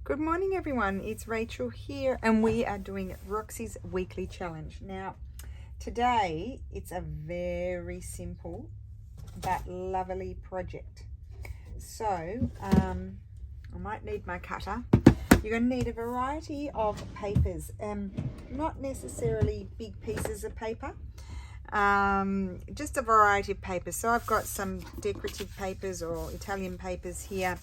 Good morning, everyone. It's Rachel here, and we are doing Roxy's weekly challenge. Now, today it's a very simple but lovely project. So, I might need my cutter. You're going to need a variety of papers, not necessarily big pieces of paper, just a variety of papers. So I've got some decorative papers or Italian papers here.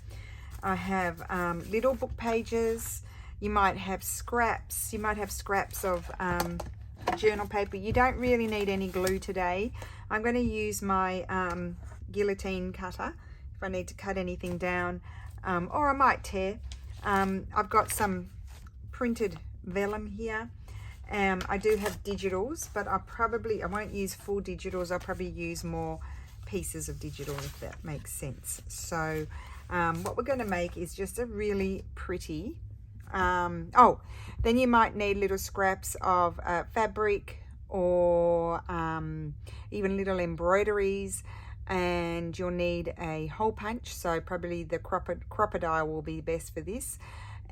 I have little book pages. You might have scraps. You might have scraps of journal paper. You don't really need any glue today. I'm going to use my guillotine cutter if I need to cut anything down, or I might tear. I've got some printed vellum here. I do have digitals, but I won't use full digitals. I'll probably use more pieces of digital, if that makes sense. So what we're going to make is just a really pretty, then you might need little scraps of fabric or even little embroideries, and you'll need a hole punch, so probably the crocodile will be best for this,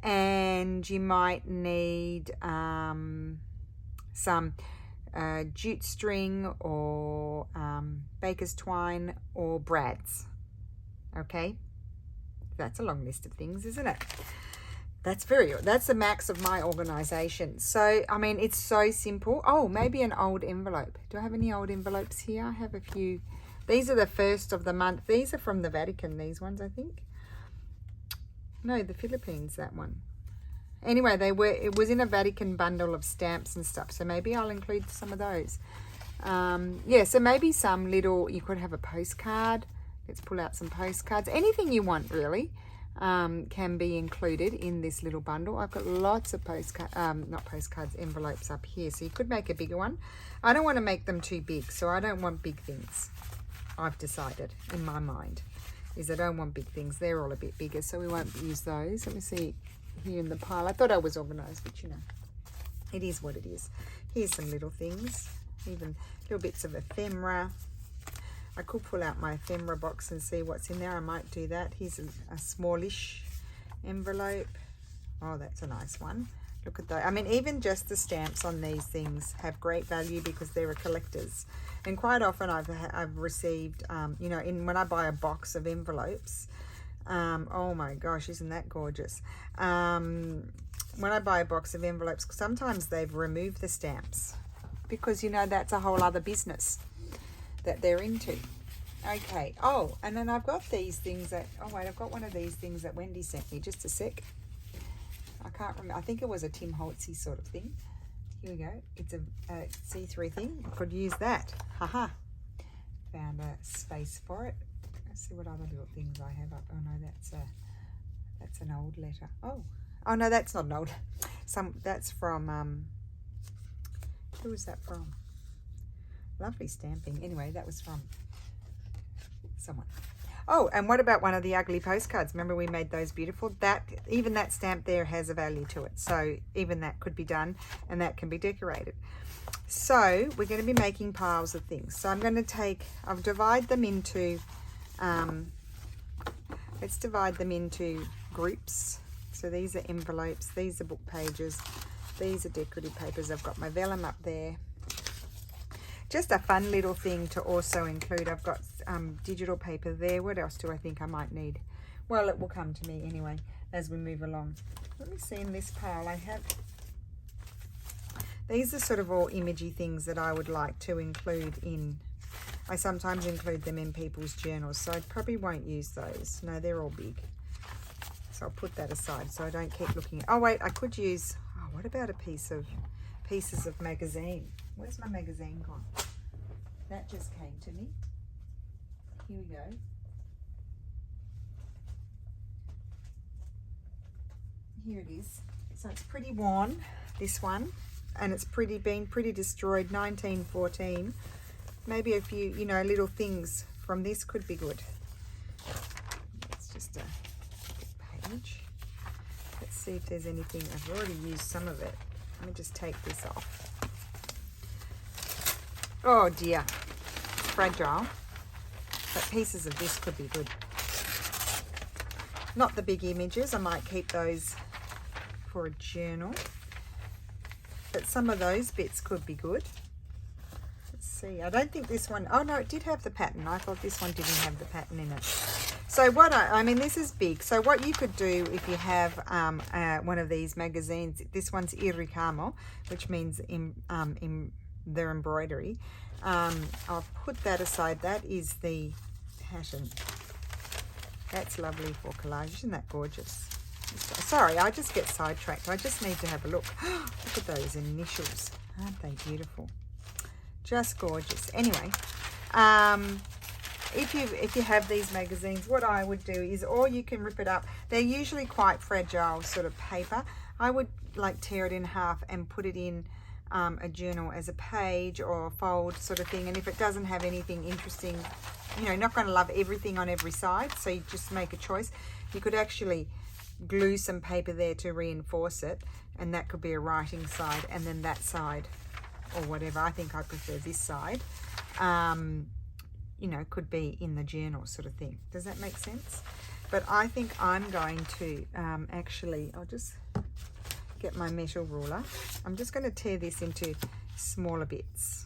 and you might need some jute string or baker's twine or brads. Okay, that's a long list of things, isn't it? That's the max of my organization. So I mean, it's so simple. Oh, maybe an old envelope. Do I have any old envelopes here? I have a few. These are the first of the month. These are from the Vatican, these ones, I think. No, the Philippines, that one. Anyway, it was in a Vatican bundle of stamps and stuff, so maybe I'll include some of those. Yeah, so maybe some little, you could have a postcard. Let's pull out some postcards. Anything you want, really, can be included in this little bundle. I've got lots of envelopes up here, so you could make a bigger one. I don't want to make them too big, so I don't want big things. I've decided in my mind is I don't want big things. They're all a bit bigger, so we won't use those. Let me see here in the pile. I thought I was organized, but you know, it is what it is. Here's some little things, even little bits of ephemera. I could pull out my ephemera box and see what's in there. I might do that. Here's a smallish envelope. Oh, that's a nice one. Look at that. I mean, even just the stamps on these things have great value because they're a collector's. And quite often I've received, you know, when I buy a box of envelopes, oh my gosh, isn't that gorgeous? When I buy a box of envelopes, sometimes they've removed the stamps because, you know, that's a whole other business that they're into. Okay. Oh, and then I've got these things I've got one of these things that Wendy sent me. Just a sec. I can't remember. I think it was a Tim Holtzy sort of thing. Here we go. It's a see-through thing. I could use that. Haha. Found a space for it. Let's see what other little things I have up. Oh no, that's an old letter. Oh no, that's not an old. That's from who was that from? Lovely stamping. Anyway, that was from someone. Oh, and what about one of the ugly postcards? Remember we made those beautiful? Even that stamp there has a value to it. So even that could be done and that can be decorated. So we're going to be making piles of things. So I'll divide them into, let's divide them into groups. So these are envelopes, these are book pages, these are decorative papers. I've got my vellum up there. Just a fun little thing to also include. I've got digital paper there. What else do I think I might need? Well, it will come to me anyway as we move along. Let me see in this pile I have. These are sort of all imagey things that I would like to include in. I sometimes include them in people's journals, so I probably won't use those. No, they're all big. So I'll put that aside so I don't keep looking. Oh wait, I could use, what about pieces of magazine? Where's my magazine gone? That just came to me. Here we go. Here it is. So it's pretty worn, this one, and it's been pretty destroyed, 1914. Maybe a few, you know, little things from this could be good. It's just a page. Let's see if there's anything. I've already used some of it. Let me just take this off. Oh dear, it's fragile, but pieces of this could be good. Not the big images. I might keep those for a journal. But some of those bits could be good. Let's see. I don't think this one... Oh, no, it did have the pattern. I thought this one didn't have the pattern in it. So what I mean, this is big. So what you could do if you have one of these magazines, this one's iricamo, which means in their embroidery. I'll put that aside. That is the pattern. That's lovely for collage. Isn't that gorgeous? Sorry, I just get sidetracked. I just need to have a look. Look at those initials. Aren't they beautiful? Just gorgeous. Anyway, if you have these magazines, what I would do is, or you can rip it up. They're usually quite fragile sort of paper. I would like tear it in half and put it in a journal as a page or a fold sort of thing. And if it doesn't have anything interesting, you know, not going to love everything on every side, so you just make a choice. You could actually glue some paper there to reinforce it, and that could be a writing side, and then that side or whatever. I think I prefer this side. You know, could be in the journal sort of thing. Does that make sense? But I think I'm going to actually, I'll just get my metal ruler. I'm just going to tear this into smaller bits.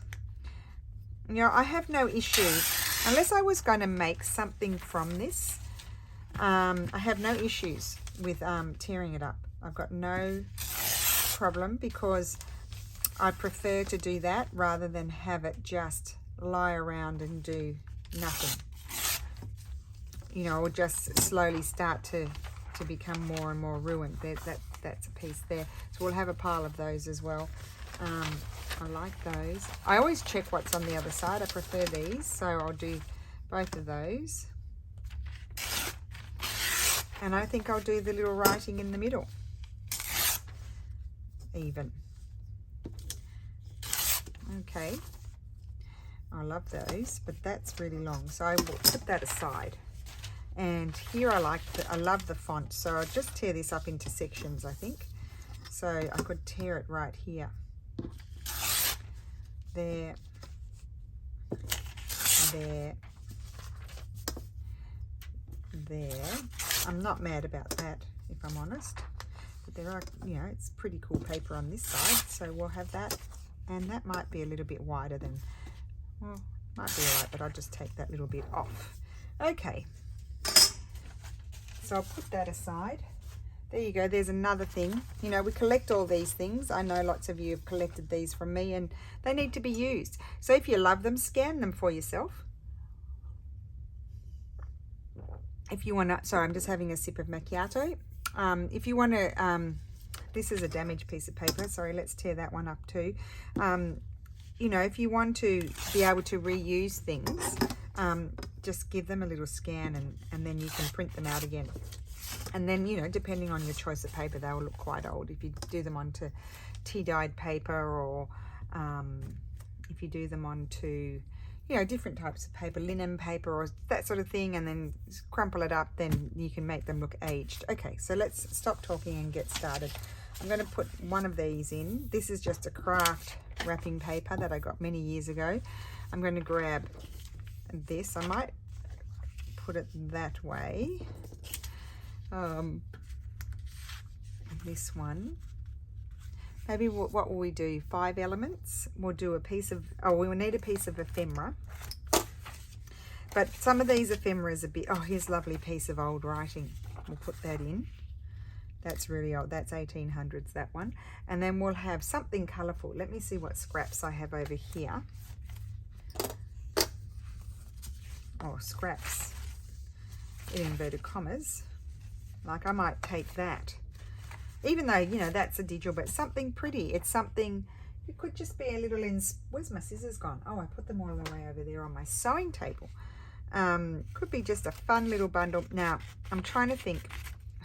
You know, I have no issue, unless I was going to make something from this, I have no issues with tearing it up. I've got no problem, because I prefer to do that rather than have it just lie around and do nothing. You know, or just slowly start to become more and more ruined. That's a piece there. So we'll have a pile of those as well. I like those. I always check what's on the other side. I prefer these, so I'll do both of those. And I think I'll do the little writing in the middle. Even. Okay. I love those, but that's really long, so I will put that aside. And here I love the font, so I'll just tear this up into sections, I think. So I could tear it right here. There. There. There. I'm not mad about that, if I'm honest. But there are, you know, it's pretty cool paper on this side, so we'll have that. And that might be a little bit wider than, well, might be alright, but I'll just take that little bit off. Okay. So I'll put that aside. There you go. There's another thing. You know, we collect all these things. I know lots of you have collected these from me, and they need to be used. So if you love them, scan them for yourself. If you want to, sorry, I'm just having a sip of macchiato. If you want to, this is a damaged piece of paper. Sorry, let's tear that one up too. You know, if you want to be able to reuse things, just give them a little scan, and then you can print them out again. And then, you know, depending on your choice of paper, they will look quite old. If you do them onto tea-dyed paper, or if you do them onto, you know, different types of paper, linen paper or that sort of thing, and then crumple it up, then you can make them look aged. Okay, so let's stop talking and get started. I'm going to put one of these in. This is just a craft wrapping paper that I got many years ago. I'm going to grab this. I might put it that way. This one. Maybe what will we do? 5 elements. We'll do a piece of, oh, we will need a piece of ephemera. But some of these ephemera is a bit, oh, here's a lovely piece of old writing. We'll put that in. That's really old. That's 1800s, that one. And then we'll have something colourful. Let me see what scraps I have over here. Oh, scraps in inverted commas. Like, I might take that. Even though, you know, that's a digital, but something pretty. It's something, it could just be a little, where's my scissors gone? Oh, I put them all the way over there on my sewing table. Could be just a fun little bundle. Now, I'm trying to think,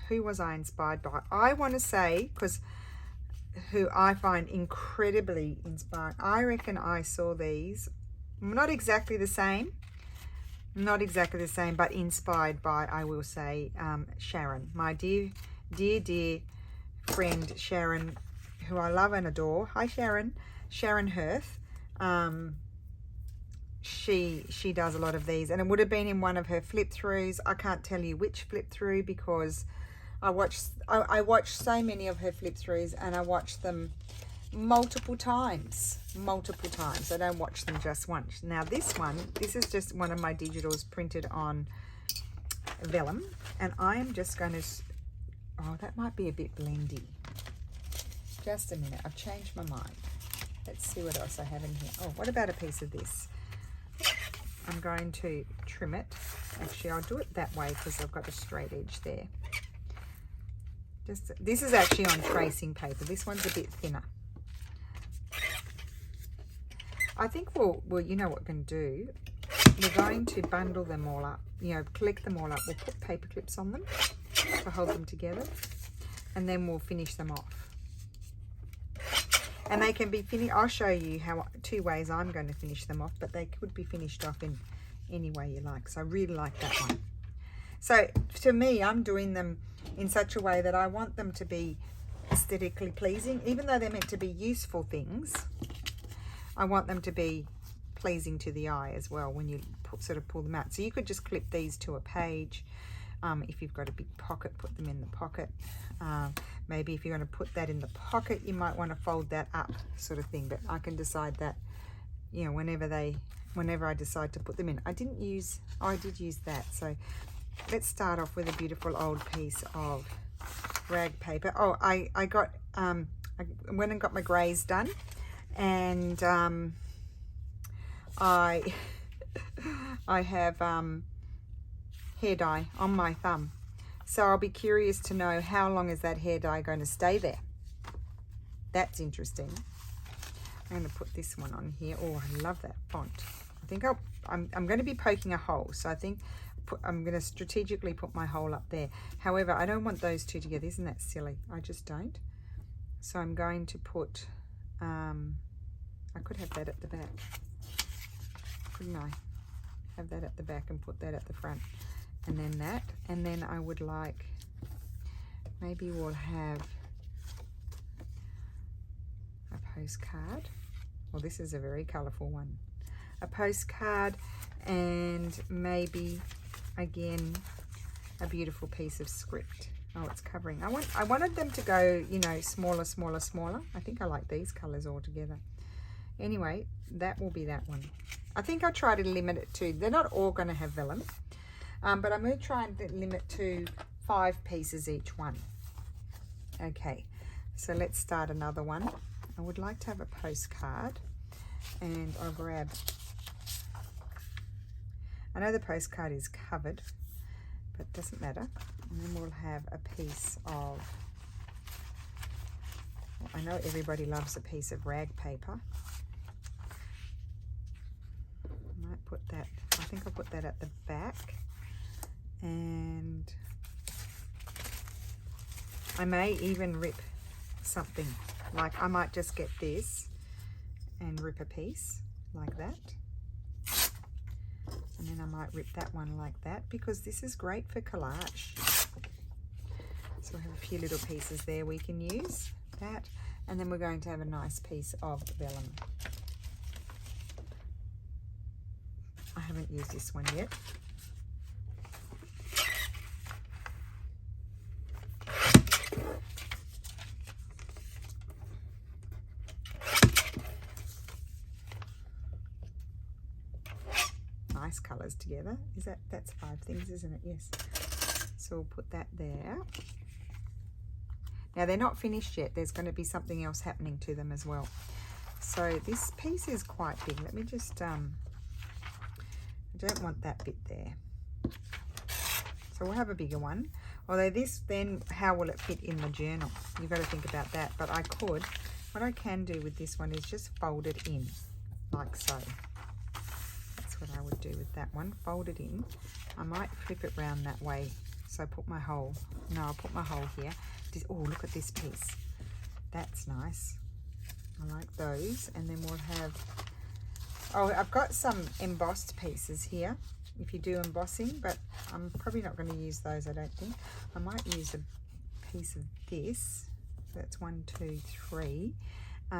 who was I inspired by? I want to say, because who I find incredibly inspiring, I reckon I saw these, not exactly the same, but inspired by, I will say, Sharon, my dear friend Sharon, who I love and adore. Hi Sharon, Sharon Hirth. she does a lot of these, and it would have been in one of her flip throughs. I can't tell you which flip through because I watched so many of her flip throughs, and I watched them multiple times. I don't watch them just once. Now this is just one of my digitals printed on vellum, and I am just going to, oh, that might be a bit blendy. Just a minute, I've changed my mind. Let's see what else I have in here. Oh, what about a piece of this? I'm going to trim it. Actually, I'll do it that way because I've got a straight edge there. This is actually on tracing paper. This one's a bit thinner. I think we'll you know what we're going to do? We're going to bundle them all up, you know, collect them all up. We'll put paper clips on them to hold them together, and then we'll finish them off. And they can be finished. I'll show you two ways I'm going to finish them off, but they could be finished off in any way you like. So I really like that one. So to me, I'm doing them in such a way that I want them to be aesthetically pleasing. Even though they're meant to be useful things, I want them to be pleasing to the eye as well when you sort of pull them out. So you could just clip these to a page. If you've got a big pocket, put them in the pocket. Maybe if you're going to put that in the pocket, you might want to fold that up, sort of thing. But I can decide that, you know, whenever I decide to put them in. I did use that. So let's start off with a beautiful old piece of rag paper. Oh, I went and got my greys done, and I have hair dye on my thumb, so I'll be curious to know how long is that hair dye going to stay there. That's interesting. I'm going to put this one on here. Oh, I love that font. I think I'm going to be poking a hole, so I think I'm going to strategically put my hole up there. However, I don't want those two together. Isn't that silly? I just don't. So I'm going to put I could have that at the back, couldn't I? Have that at the back and put that at the front, and then that, and then I would like, maybe we'll have a postcard. Well, this is a very colourful one. A postcard, and maybe again a beautiful piece of script. Oh, it's covering. I wanted them to go, you know, smaller. I think I like these colours all together. Anyway, that will be that one. I think I'll try to limit it to, they're not all going to have vellum, but I'm going to try and limit to 5 pieces each one. Okay, so let's start another one. I would like to have a postcard, and I'll grab, I know the postcard is covered, but it doesn't matter. And then we'll have a piece of, well, I know everybody loves a piece of rag paper. I might put that, I think I'll put that at the back, and I may even rip something. Like I might just get this and rip a piece like that. And then I might rip that one like that, because this is great for collage. So we have a few little pieces there we can use. That, and then we're going to have a nice piece of vellum. I haven't used this one yet. Nice colours together. That's 5 things, isn't it? Yes. So we'll put that there. Now they're not finished yet. There's going to be something else happening to them as well. So this piece is quite big. Let me just, I don't want that bit there. So we'll have a bigger one. Although this, then how will it fit in the journal? You've got to think about that. But what I can do with this one is just fold it in, like so. That's what I would do with that one. Fold it in. I might flip it round that way. So put my hole. No, I'll put my hole here. Oh, look at this piece. That's nice. I like those. And then we'll have, oh, I've got some embossed pieces here, if you do embossing, but I'm probably not going to use those, I don't think. I might use a piece of this. That's 1, 2, 3. We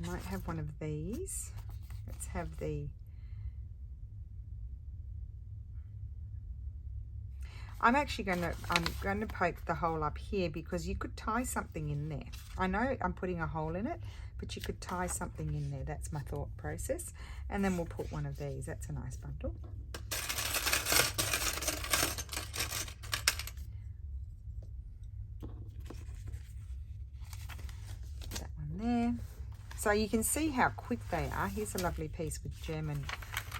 might have one of these. Let's have the... I'm going to poke the hole up here because you could tie something in there. I know I'm putting a hole in it, but you could tie something in there. That's my thought process. And then we'll put one of these. That's a nice bundle. That one there. So you can see how quick they are. Here's a lovely piece with German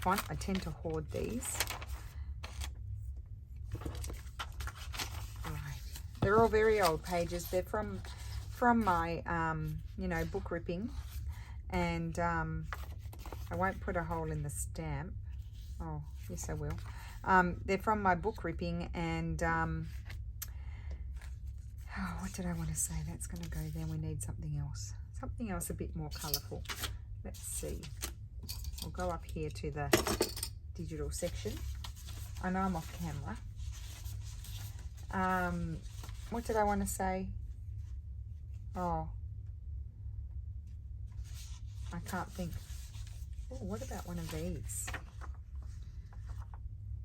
font. I tend to hoard these. They're all very old pages. They're from my, you know, book ripping. And I won't put a hole in the stamp. Oh, yes I will. They're from my book ripping. And, oh, what did I want to say? That's going to go there. We need something else. Something else a bit more colourful. Let's see. We'll go up here to the digital section. I know I'm off camera. What did I want to say? Oh, I can't think. Oh, what about one of these?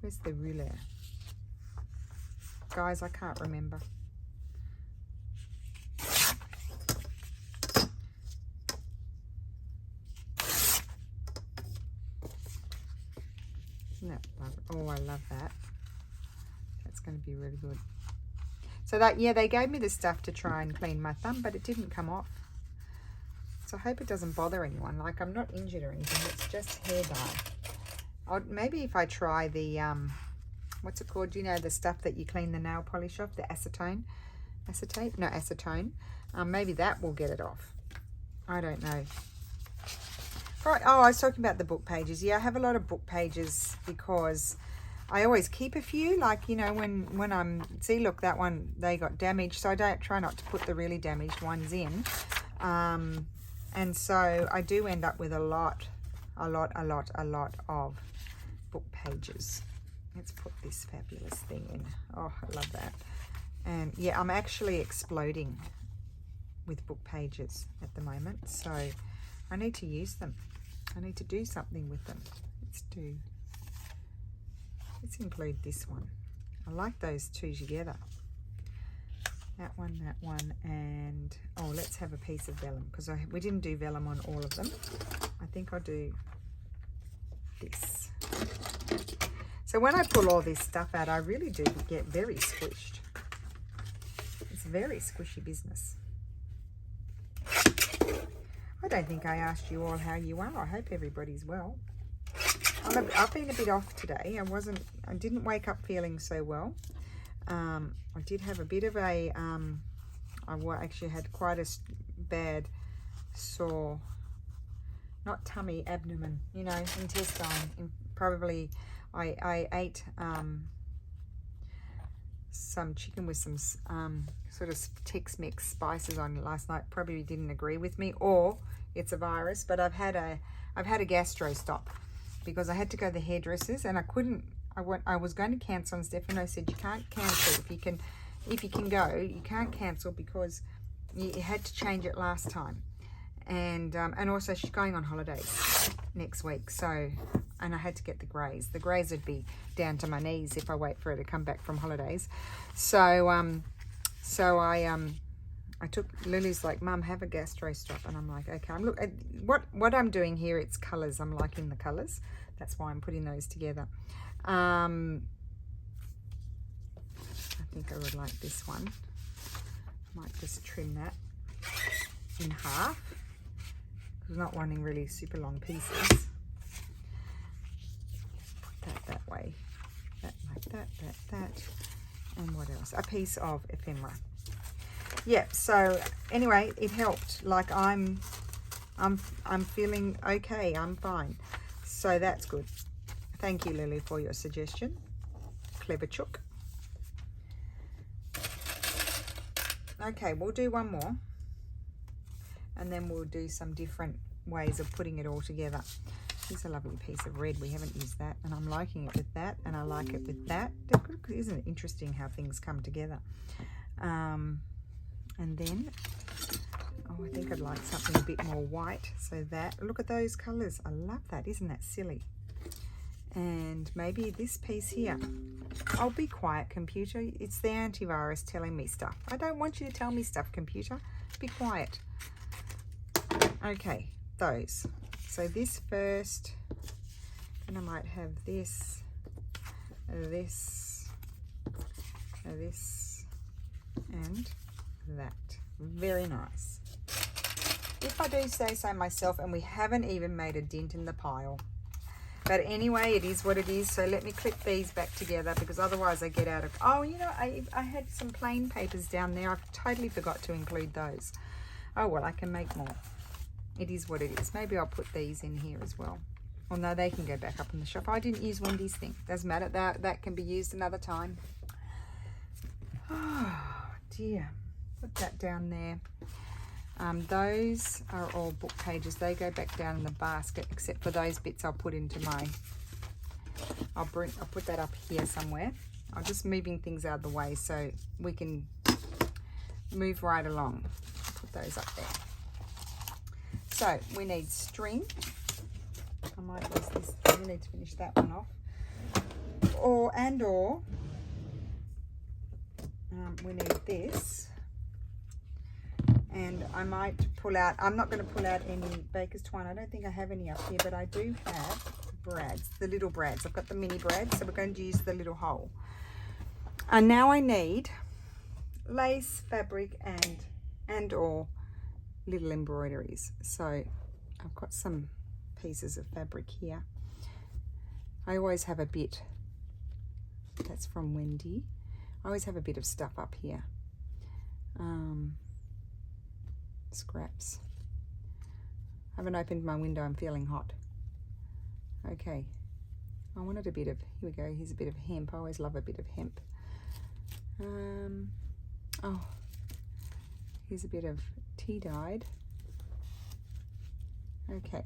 Where's the ruler? Guys, I can't remember. No, oh, I love that. That's going to be really good. So that, yeah, they gave me the stuff to try and clean my thumb, but it didn't come off. So I hope it doesn't bother anyone. Like, I'm not injured or anything. It's just hair dye. Maybe if I try the, what's it called? You know, the stuff that you clean the nail polish off, the acetone. Acetate? No, acetone. Maybe that will get it off. I don't know. Right. Oh, I was talking about the book pages. Yeah, I have a lot of book pages because I always keep a few, like, you know, when I'm, see, look, that one, they got damaged, so I don't try not to put the really damaged ones in. And so I do end up with a lot of book pages. Let's put this fabulous thing in. Oh, I love that. And yeah, I'm actually exploding with book pages at the moment, so I need to use them. I need to do something with them. Let's include this one. I like those two together. That one, and oh, let's have a piece of vellum because we didn't do vellum on all of them. I think I'll do this. So when I pull all this stuff out, I really do get very squished. It's very squishy business. I don't think I asked you all how you are. I hope everybody's well. I've been a bit off today. I didn't wake up feeling so well. I did have a bit of a, I actually had quite a bad sore, not tummy, abdomen, you know, intestine. Probably I ate some chicken with some sort of Tex-Mex spices on it last night. Probably didn't agree with me, or it's a virus. But I've had a gastro stop because I had to go to the hairdressers and I couldn't. I was going to cancel, and Stefano said you can't cancel if you can go. You can't cancel because you had to change it last time, and also she's going on holidays next week. So, and I had to get the greys. The greys would be down to my knees if I wait for her to come back from holidays. So I took, Lily's like, Mum, have a gastro stop, and I'm like, okay. Look at what I'm doing here. It's colours. I'm liking the colours. That's why I'm putting those together. I think I would like this one. Might just trim that in half. I'm not wanting really super long pieces. Put that way. That like that. And what else? A piece of ephemera. Yeah, so anyway, it helped. Like I'm feeling okay. I'm fine. So that's good. Thank you, Lily, for your suggestion. Clever chook. Okay, we'll do one more. And then we'll do some different ways of putting it all together. Here's a lovely piece of red. We haven't used that. And I'm liking it with that. And I like it with that. Isn't it interesting how things come together? And then, oh, Oh, I think I'd like something a bit more white. So that, look at those colors. I love that. Isn't that silly? And maybe this piece here. Oh, be quiet, computer. It's the antivirus telling me stuff. I don't want you to tell me stuff, computer. Be quiet. Okay, those. So this first, and I might have this, this, and that. Very nice. If I do say so myself, and we haven't even made a dent in the pile. But anyway, it is what it is. So let me clip these back together, because otherwise I get out of... Oh, you know, I had some plain papers down there. I totally forgot to include those. Oh, well, I can make more. It is what it is. Maybe I'll put these in here as well. Well, no, they can go back up in the shop. I didn't use Wendy's thing. Doesn't matter. That can be used another time. Oh, dear. Put that down there. Those are all book pages. They go back down in the basket, except for those bits I'll put into my... I'll put that up here somewhere. I'm just moving things out of the way so we can move right along. Put those up there. So we need string. I might use this. We need to finish that one off. Or we need this. And I might pull out, I'm not going to pull out any baker's twine. I don't think I have any up here, but I do have brads, the little brads. I've got the mini brads, so we're going to use the little hole. And now I need lace, fabric, and or little embroideries. So I've got some pieces of fabric here. I always have a bit, that's from Wendy. I always have a bit of stuff up here. Scraps. I haven't opened my window, I'm feeling hot. Okay, I wanted a bit of, here we go, here's a bit of hemp. I always love a bit of hemp. Oh, here's a bit of tea dyed. Okay,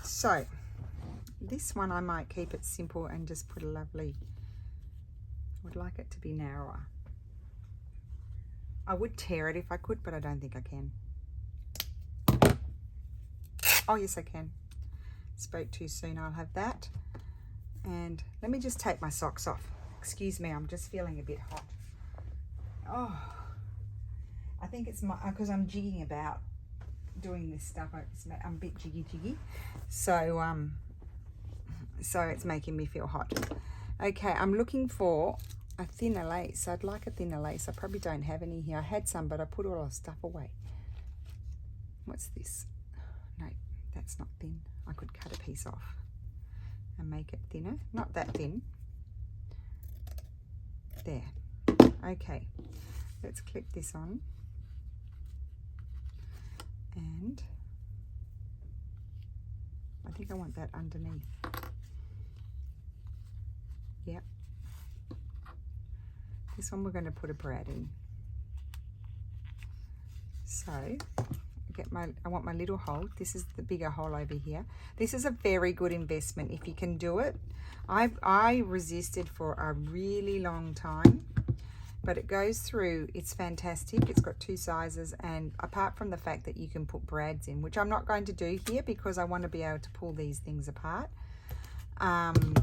so this one I might keep it simple and just put a lovely, I would like it to be narrower. I would tear it if I could, but I don't think I can. Oh, yes, I can. Spoke too soon. I'll have that. And let me just take my socks off. Excuse me, I'm just feeling a bit hot. Oh, I think it's because I'm jigging about doing this stuff. I'm a bit jiggy. So, so it's making me feel hot. Okay, I'm looking for a thinner lace. I'd like a thinner lace. I probably don't have any here. I had some, but I put all our stuff away. What's this? No, that's not thin. I could cut a piece off and make it thinner. Not that thin. There. Okay, let's clip this on. And I think I want that underneath. Yep. This one we're going to put a brad in. So I want my little hole. This is the bigger hole over here. This is a very good investment if you can do it. I resisted for a really long time, but it goes through. It's fantastic. It's got two sizes, and apart from the fact that you can put brads in, which I'm not going to do here because I want to be able to pull these things apart. Not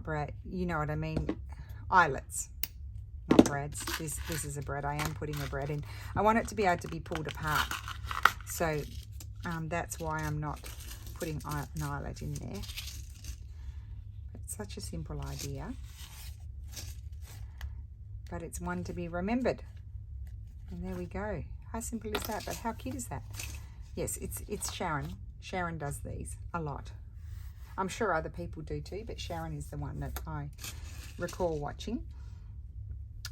brad, you know what I mean. Eyelets, not brads. This is a brad. I am putting a brad in. I want it to be able to be pulled apart. So that's why I'm not putting an eyelet in there. It's such a simple idea. But it's one to be remembered. And there we go. How simple is that? But how cute is that? Yes, it's Sharon. Sharon does these a lot. I'm sure other people do too, but Sharon is the one that I recall watching.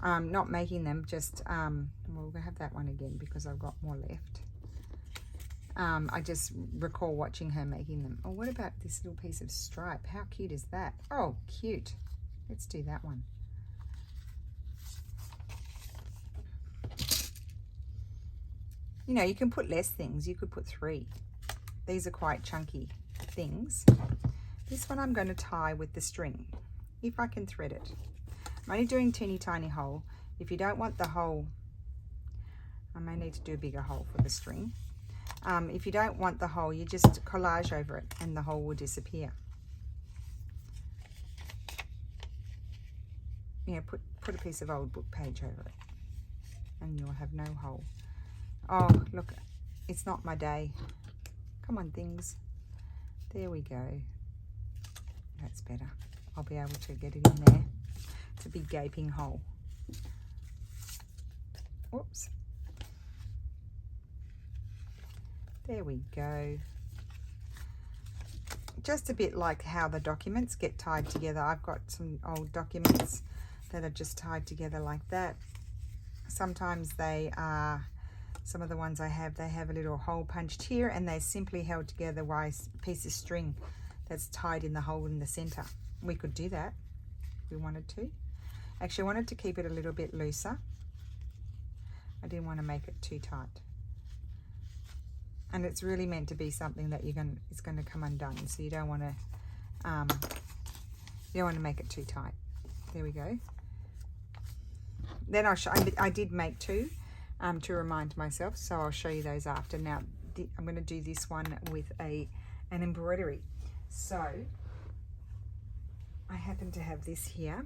Not making them, just we'll have that one again because I've got more left. I just recall watching her making them. Oh, what about this little piece of stripe? How cute is that? Oh, cute. Let's do that one. You know, you can put less things. You could put 3. These are quite chunky things. This one I'm going to tie with the string, if I can thread it. I'm only doing teeny tiny hole. If you don't want the hole I may need to do a bigger hole for the string. If you don't want the hole, you just collage over it and the hole will disappear. You know, put a piece of old book page over it and you'll have no hole. Oh, look, it's not my day. Come on, things. There we go. That's better. I'll be able to get it in there. It's a big gaping hole. Whoops. There we go. Just a bit like how the documents get tied together. I've got some old documents that are just tied together like that. Sometimes they are, some of the ones I have, they have a little hole punched here and they're simply held together by a piece of string that's tied in the hole in the center. We could do that if we wanted to. Actually, I wanted to keep it a little bit looser. I didn't want to make it too tight. And it's really meant to be something that it's going to come undone. So you don't want to make it too tight. There we go. Then I did make two to remind myself, so I'll show you those after. Now I'm going to do this one with an embroidery. So I happen to have this here.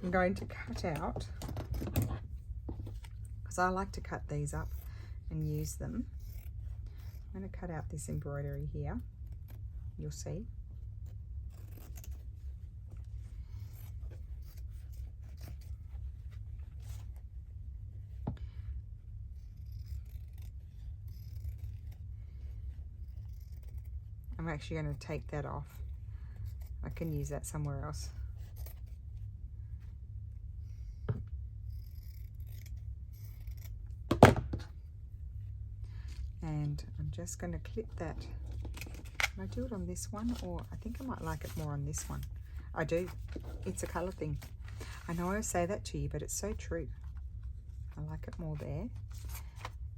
I'm going to cut out, because I like to cut these up and use them. I'm going to cut out this embroidery here. You'll see. I'm actually going to take that off. I can use that somewhere else. And I'm just going to clip that. Can I do it on this one? Or I think I might like it more on this one. I do. It's a colour thing. I know I say that to you, but it's so true. I like it more there.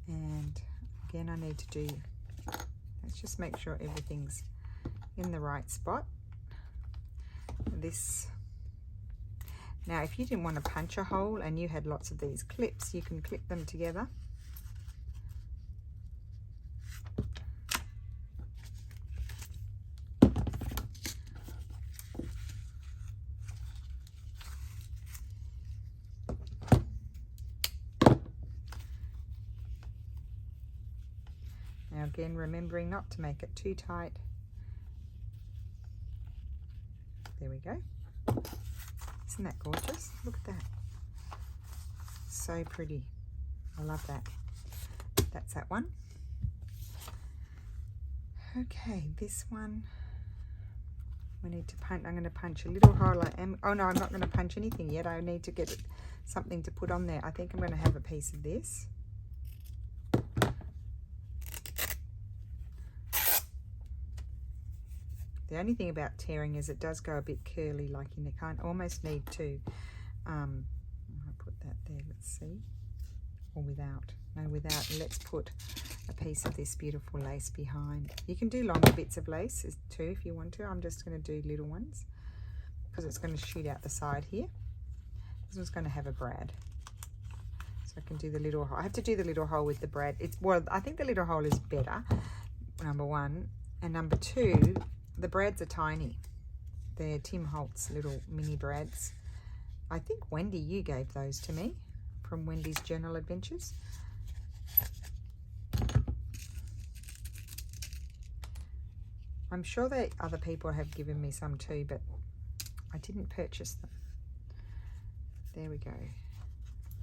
And again, I need to do, let's just make sure everything's in the right spot. This. Now, if you didn't want to punch a hole and you had lots of these clips, you can clip them together. Now again, remembering not to make it too tight. There we go. Isn't that gorgeous? Look at that. So pretty. I love that. That's that one. Okay, this one we need to punch. I'm going to punch a little hole. Oh no, I'm not going to punch anything yet. I need to get something to put on there. I think I'm going to have a piece of this. The only thing about tearing is it does go a bit curly, like you can't almost need to. I'll put that there, let's see. Or without. No, without. Let's put a piece of this beautiful lace behind. You can do longer bits of lace too if you want to. I'm just going to do little ones because it's going to shoot out the side here. This one's going to have a brad. So I can do the little hole. I have to do the little hole with the brad. Well, I think the little hole is better, number one. And number two, the brads are tiny. They're Tim Holtz little mini brads. I think Wendy, you gave those to me from Wendy's Journal Adventures. I'm sure that other people have given me some too, but I didn't purchase them. There we go.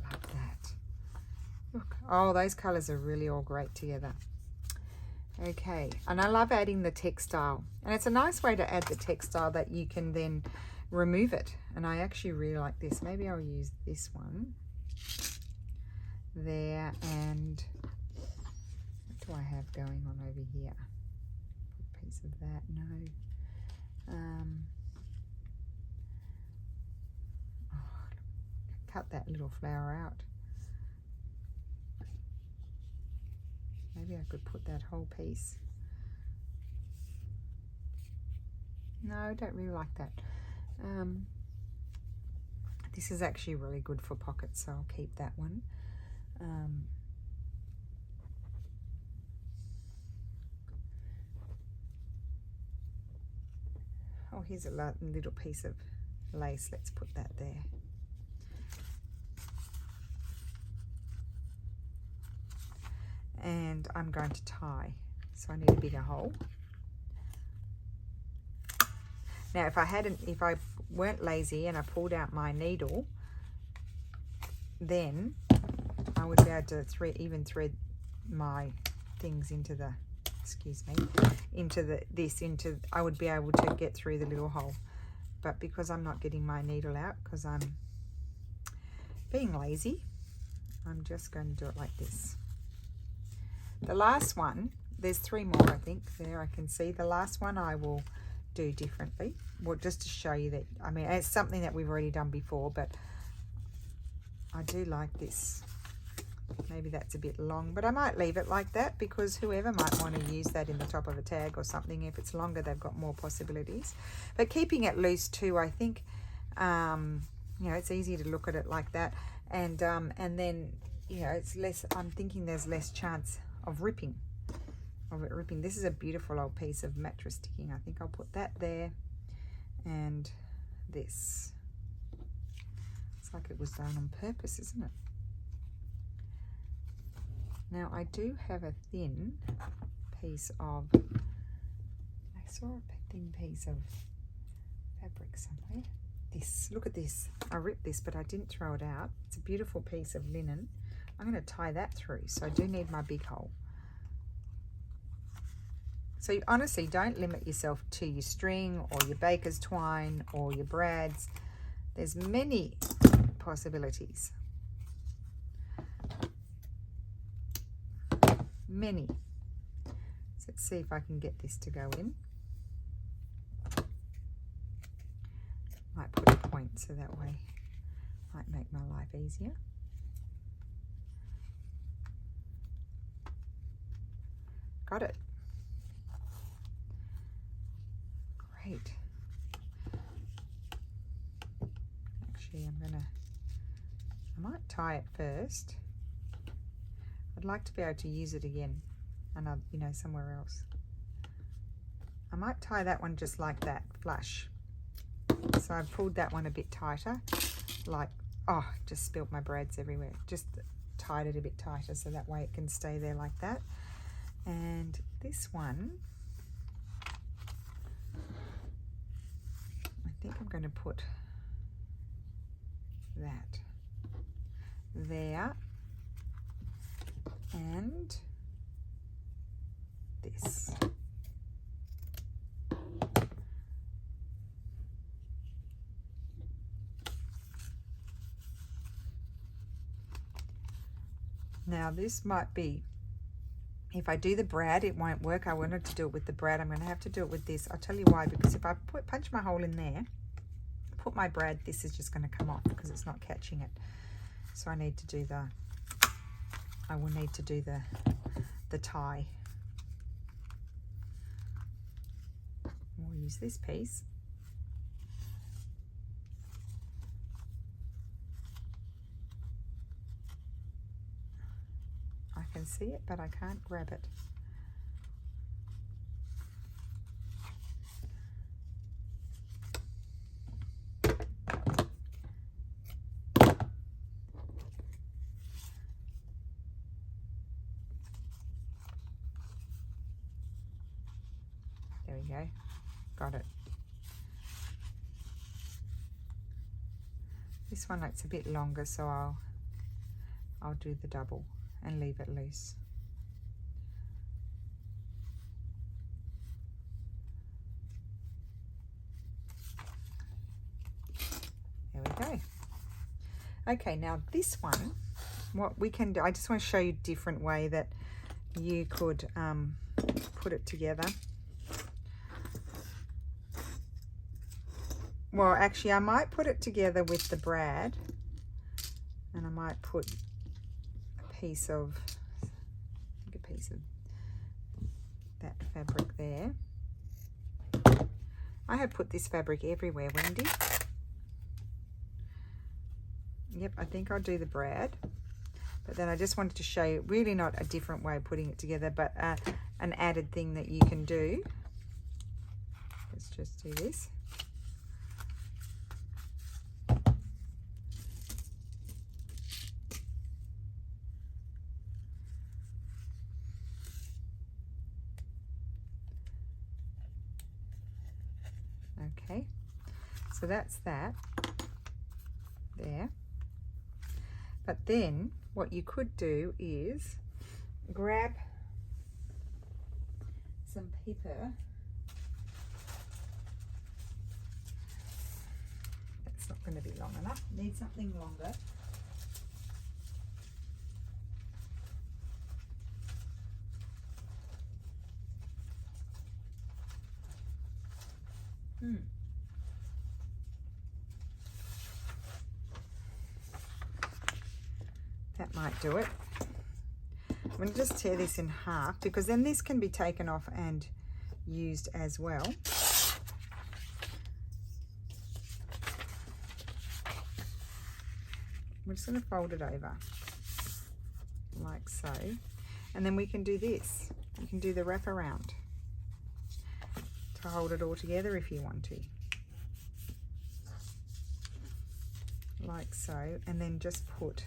Love that. Look, oh, those colours are really all great together. Okay, and I love adding the textile, and it's a nice way to add the textile that you can then remove it. And I actually really like this. Maybe I'll use this one there. And what do I have going on over here? Put a piece of that. No. Cut that little flower out. Maybe I could put that whole piece. No, I don't really like that. This is actually really good for pockets, so I'll keep that one. Oh, here's a little piece of lace. Let's put that there. And I'm going to tie, so I need a bigger hole. Now, if I weren't lazy and I pulled out my needle, then I would be able to thread my things into the, excuse me, I would be able to get through the little hole. But because I'm not getting my needle out, because I'm being lazy, I'm just going to do it like this. The last one, there's 3 more, I think. There I can see. The last one I will do differently. Well, just to show you that, I mean, it's something that we've already done before, but I do like this. Maybe that's a bit long, but I might leave it like that because whoever might want to use that in the top of a tag or something. If it's longer, they've got more possibilities. But keeping it loose too, I think, you know, it's easy to look at it like that. And then, you know, it's less, I'm thinking there's less chance of ripping. This is a beautiful old piece of mattress sticking. I think I'll put that there, and this. It's like it was done on purpose, isn't it? Now I do have a thin piece of, I saw a thin piece of fabric somewhere. This, look at this. I ripped this, but I didn't throw it out. It's a beautiful piece of linen. I'm going to tie that through, so I do need my big hole. So you honestly don't limit yourself to your string or your baker's twine or your brads. There's many possibilities. Many. So let's see if I can get this to go in. Might put a point so that way might make my life easier. Got it. Great. Actually, I might tie it first. I'd like to be able to use it again, another, you know, somewhere else. I might tie that one just like that, flush. So I pulled that one a bit tighter, like, oh, just spilled my brads everywhere. Just tied it a bit tighter so that way it can stay there like that. And this one, I think I'm going to put that there and this. Now this might be, if I do the brad, it won't work. I wanted to do it with the brad. I'm going to have to do it with this. I'll tell you why, because if I punch my hole in there, put my brad, this is just going to come off because it's not catching it. So I need to do I will need to do the tie. We'll use this piece. I can see it, but I can't grab it. There we go. Got it. This one looks a bit longer, so I'll do the double and leave it loose. There we go. Okay, now this one, what we can do, I just want to show you a different way that you could put it together. Well, actually, I might put it together with the brad, and I might put a piece of that fabric there. I have put this fabric everywhere, Wendy. Yep, I think I'll do the brad. But then I just wanted to show you, really not a different way of putting it together, but an added thing that you can do. Let's just do this. Okay, so that's that there. But then what you could do is grab some paper. That's not going to be long enough. Need something longer. That might do it. I'm going to just tear this in half because then this can be taken off and used as well. We're just going to fold it over like so, and then we can do this. You can do the wrap around to hold it all together if you want to, like so, and then just put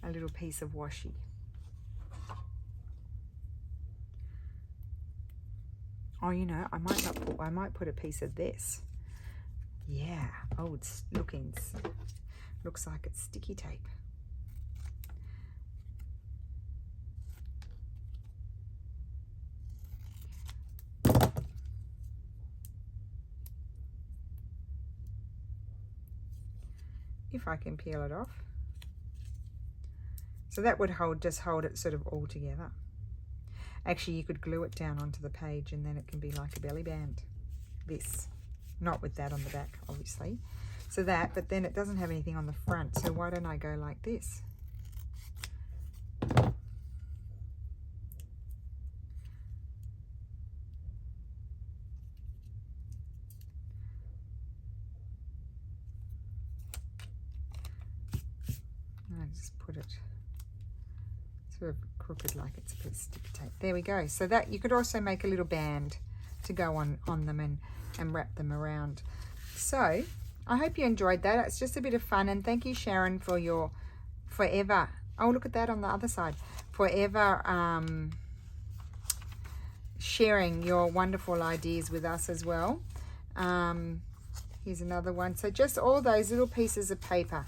a little piece of washi. Oh, you know, I might put a piece of this. Yeah. Oh, it's looks like it's sticky tape. If I can peel it off. So that would just hold it sort of all together. Actually, you could glue it down onto the page and then it can be like a belly band. This, not with that on the back, obviously. So that, but then it doesn't have anything on the front. So why don't I go like this? I just put it sort of crooked like it's a bit of sticky tape. There we go. So that you could also make a little band to go on them and wrap them around. So I hope you enjoyed that. It's just a bit of fun, and thank you, Sharon, for your forever, oh look at that on the other side, forever sharing your wonderful ideas with us as well. Here's another one. So just all those little pieces of paper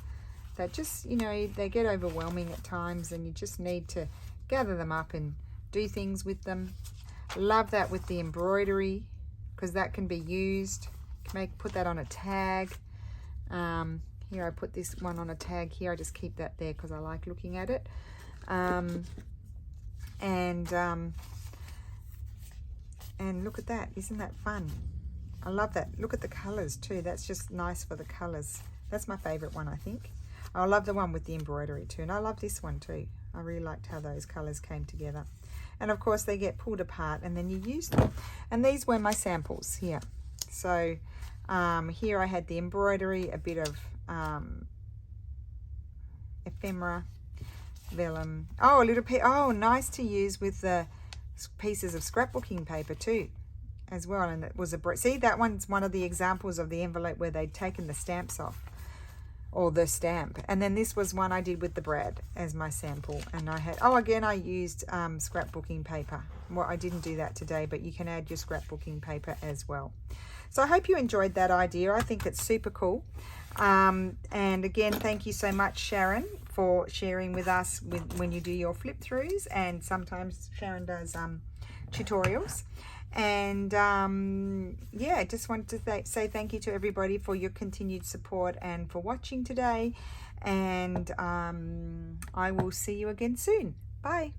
that just, you know, they get overwhelming at times and you just need to gather them up and do things with them. Love that with the embroidery because that can be used. Put that on a tag. Here I put this one on a tag here. I just keep that there because I like looking at it. And look at that. Isn't that fun? I love that. Look at the colors too. That's just nice for the colors. That's my favorite one, I think. I love the one with the embroidery too, and I love this one too. I really liked how those colors came together. And of course they get pulled apart and then you use them. And these were my samples here. So here I had the embroidery, a bit of ephemera, vellum. Oh, a little piece. Oh, nice to use with the pieces of scrapbooking paper too, as well. And it was see, that one's one of the examples of the envelope where they'd taken the stamps off, or the stamp. And then this was one I did with the brad as my sample. And I had, oh, again, I used scrapbooking paper. Well, I didn't do that today, but you can add your scrapbooking paper as well. So I hope you enjoyed that idea. I think it's super cool. And again, thank you so much, Sharon, for sharing with us when you do your flip throughs. And sometimes Sharon does tutorials. And yeah, just wanted to say thank you to everybody for your continued support and for watching today. And I will see you again soon. Bye.